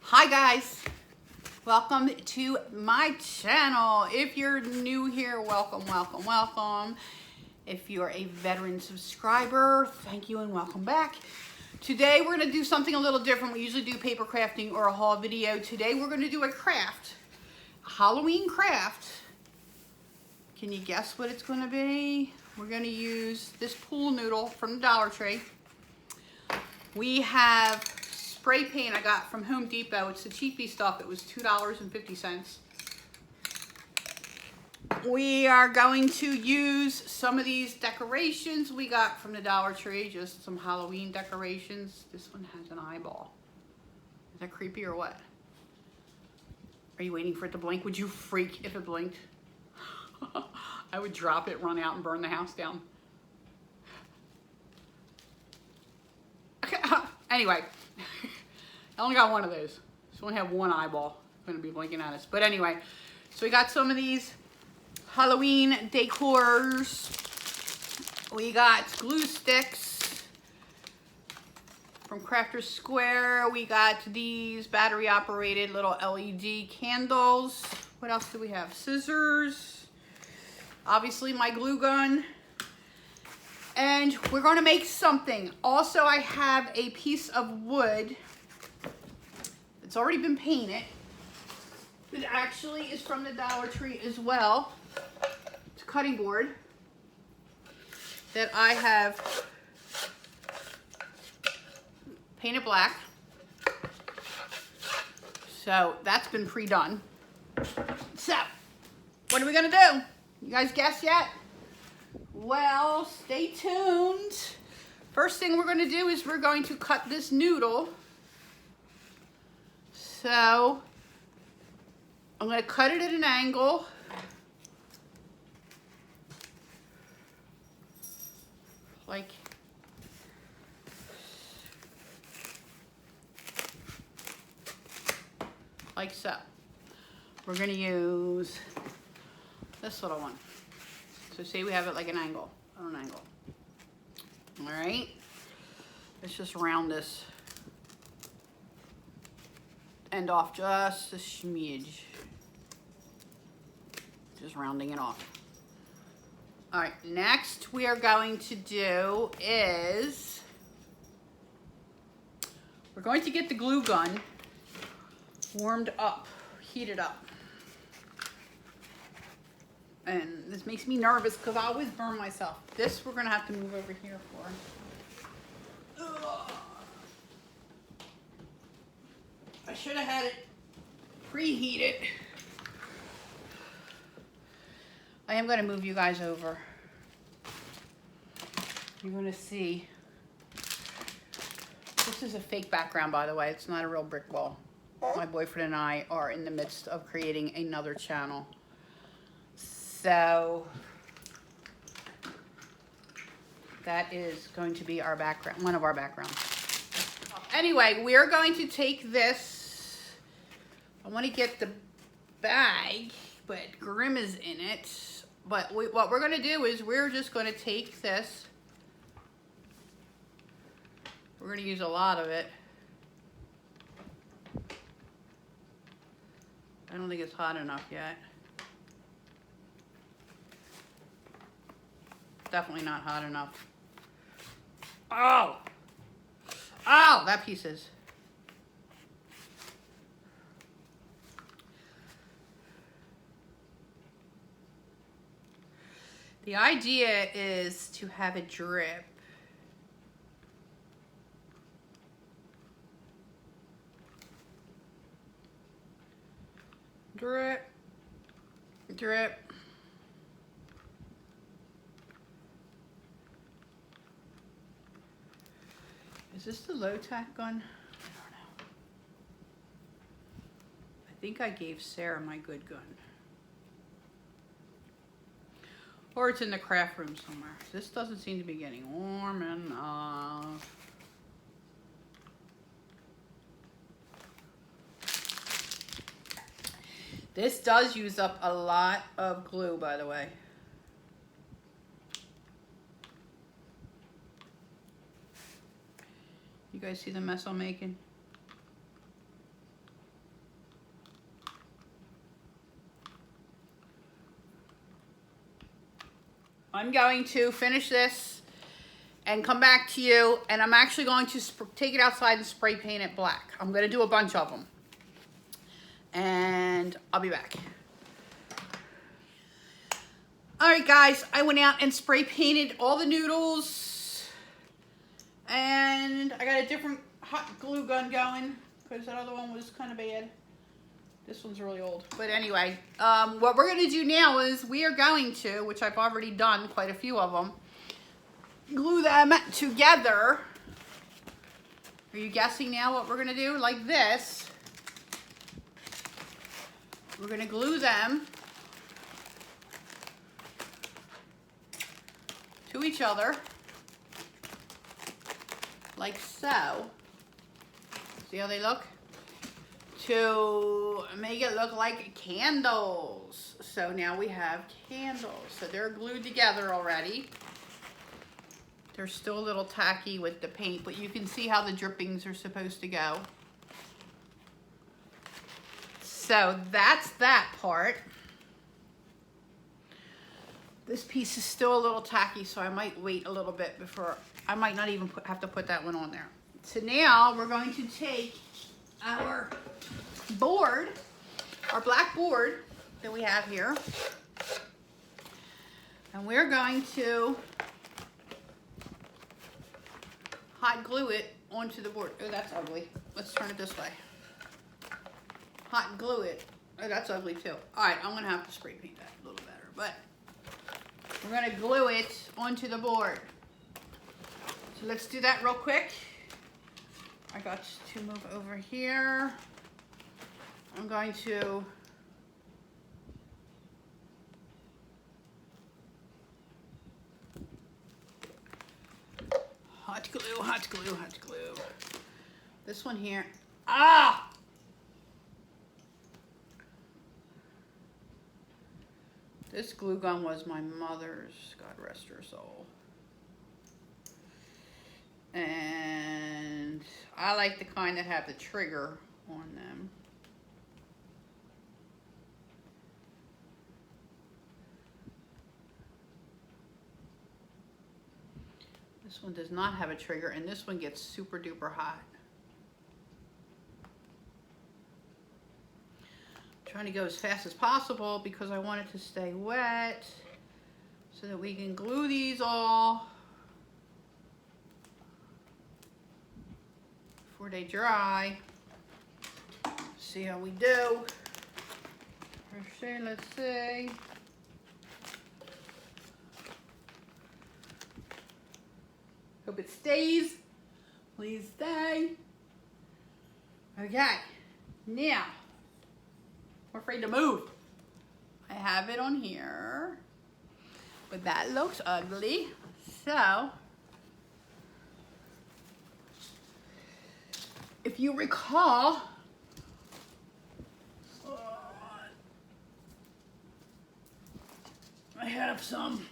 Hi guys, welcome to my channel. If you're new here, welcome, welcome, welcome. If you're a veteran subscriber, thank you and welcome back. Today we're gonna do something a little different. We usually do paper crafting or a haul video. Today we're gonna do a craft, a Halloween craft. Can you guess what it's gonna be? We're gonna use this pool noodle from the Dollar Tree. We have spray paint I got from Home Depot. It's the cheapy stuff. It was $2.50. We are going to use some of these decorations we got from the Dollar Tree, just some Halloween decorations. This one has an eyeball. Is that creepy or what? Are you waiting for it to blink? Would you freak if it blinked? I would drop it, run out, and burn the house down. Okay, anyway, I only got one of those. So we only have one eyeball going to be blinking at us. But anyway, so we got some of these Halloween decors. We got glue sticks from Crafter's Square. We got these battery operated little LED candles. What else do we have? Scissors. Obviously my glue gun. And we're going to make something. Also, I have a piece of wood. It's already been painted. It actually is from the Dollar Tree as well. It's a cutting board that I have painted black. So that's been pre-done. So, what are we gonna do? You guys guess yet? Well, stay tuned. First thing we're gonna do is we're going to cut this noodle. So, I'm going to cut it at an angle. Like so. We're going to use this little one. So say we have it like an angle, on an angle. All right. Let's just round this end off just a smidge. Just rounding it off. All right, next we are going to do is we're going to get the glue gun warmed up, heated up. And this makes me nervous because I always burn myself. This we're gonna have to move over here for. Ugh. I should have had it preheated. I am going to move you guys over. You're going to see. This is a fake background, by the way. It's not a real brick wall. My boyfriend and I are in the midst of creating another channel. So that is going to be our background, one of our backgrounds. Anyway, we're going to take this. I want to get the bag, but Grim is in it. But what we're going to do is we're just going to take this. We're going to use a lot of it. I don't think it's hot enough yet. Definitely not hot enough. Oh! Oh, that piece is. The idea is to have it drip. Drip. Drip. Is this the low tack gun? I don't know. I think I gave Sarah my good gun. Or it's in the craft room somewhere. This doesn't seem to be getting warm enough. This does use up a lot of glue, by the way. You guys see the mess I'm making? I'm going to finish this and come back to you, and I'm actually going to take it outside and spray paint it black. I'm going to do a bunch of them, and I'll be back. All right, guys, I went out and spray painted all the noodles, and I got a different hot glue gun going because that other one was kind of bad. This one's really old. But anyway, what we're going to do now is we are going to, which I've already done quite a few of them, glue them together. Are you guessing now what we're going to do? Like this. We're going to glue them to each other, like so. See how they look? To make it look like candles. So now we have candles. So they're glued together already. They're still a little tacky with the paint, but you can see how the drippings are supposed to go. So that's that part. This piece is still a little tacky, so I might wait a little bit before, I might not even have to put that one on there. So now we're going to take our board, our black board that we have here, and we're going to hot glue it onto the board. Oh, that's ugly. Let's turn it this way. Hot glue it. Oh, that's ugly too. All right, I'm gonna have to spray paint that a little better, but we're gonna glue it onto the board. So let's do that real quick. I got to move over here. I'm going to hot glue, hot glue, hot glue. This one here. Ah! This glue gun was my mother's, God rest her soul. And I like the kind that have the trigger on them. This one does not have a trigger, and this one gets super duper hot. I'm trying to go as fast as possible because I want it to stay wet so that we can glue these all before they dry. See how we do. Let's see. Hope it stays. Please stay. Okay. Now, I'm afraid to move. I have it on here, but that looks ugly. So, if you recall, I have some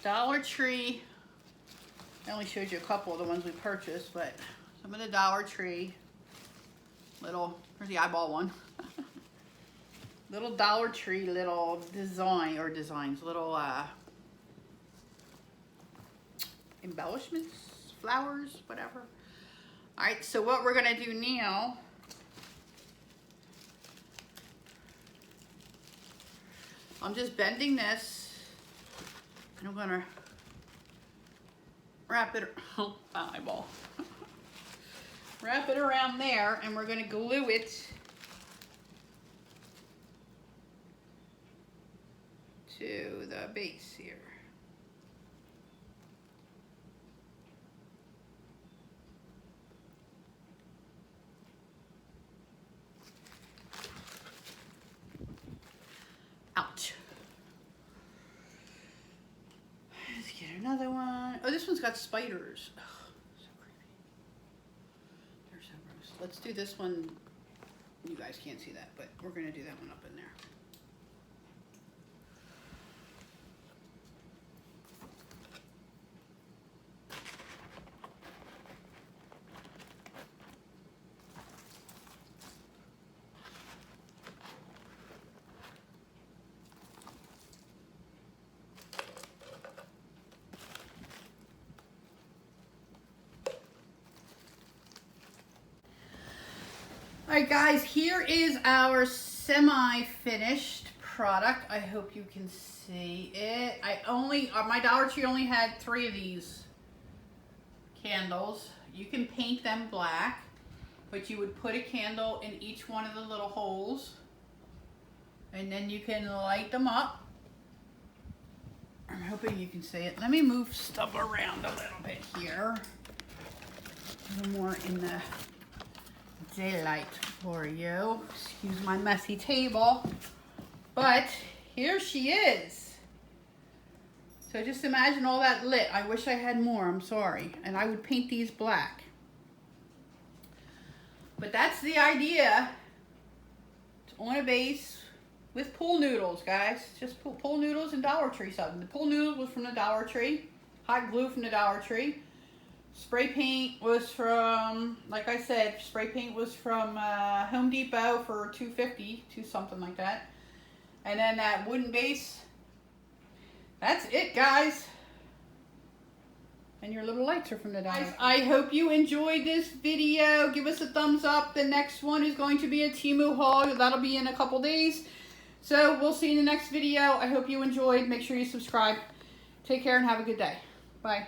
Dollar Tree. I only showed you a couple of the ones we purchased, but some of the Dollar Tree little, here's the eyeball one. Little Dollar Tree little designs, little embellishments, flowers, whatever. All right, so what we're gonna do now, I'm just bending this, and I'm gonna wrap it, oh, eyeball. Wrap it around there, and we're gonna glue it to the base here. Ouch. Let's get another one. Oh, this one's got spiders. Oh, so creepy. They're so gross. Let's do this one. You guys can't see that, but we're gonna do that one up in there. Alright guys, here is our semi-finished product. I hope you can see it. My Dollar Tree only had 3 of these candles. You can paint them black, but you would put a candle in each one of the little holes, and then you can light them up. I'm hoping you can see it. Let me move stuff around a little bit here. A little more in the daylight for you. Excuse my messy table. But here she is. So just imagine all that lit. I wish I had more, I'm sorry. And I would paint these black. But that's the idea. It's on a base with pool noodles, guys. Just pool noodles and Dollar Tree something. The pool noodle was from the Dollar Tree. Hot glue from the Dollar Tree. Spray paint was from, like I said, spray paint was from Home Depot for $2.50, something like that. And then that wooden base. That's it, guys. And your little lights are from the Dollar Tree. I hope you enjoyed this video. Give us a thumbs up. The next one is going to be a Temu haul. That'll be in a couple days. So we'll see you in the next video. I hope you enjoyed. Make sure you subscribe. Take care and have a good day. Bye.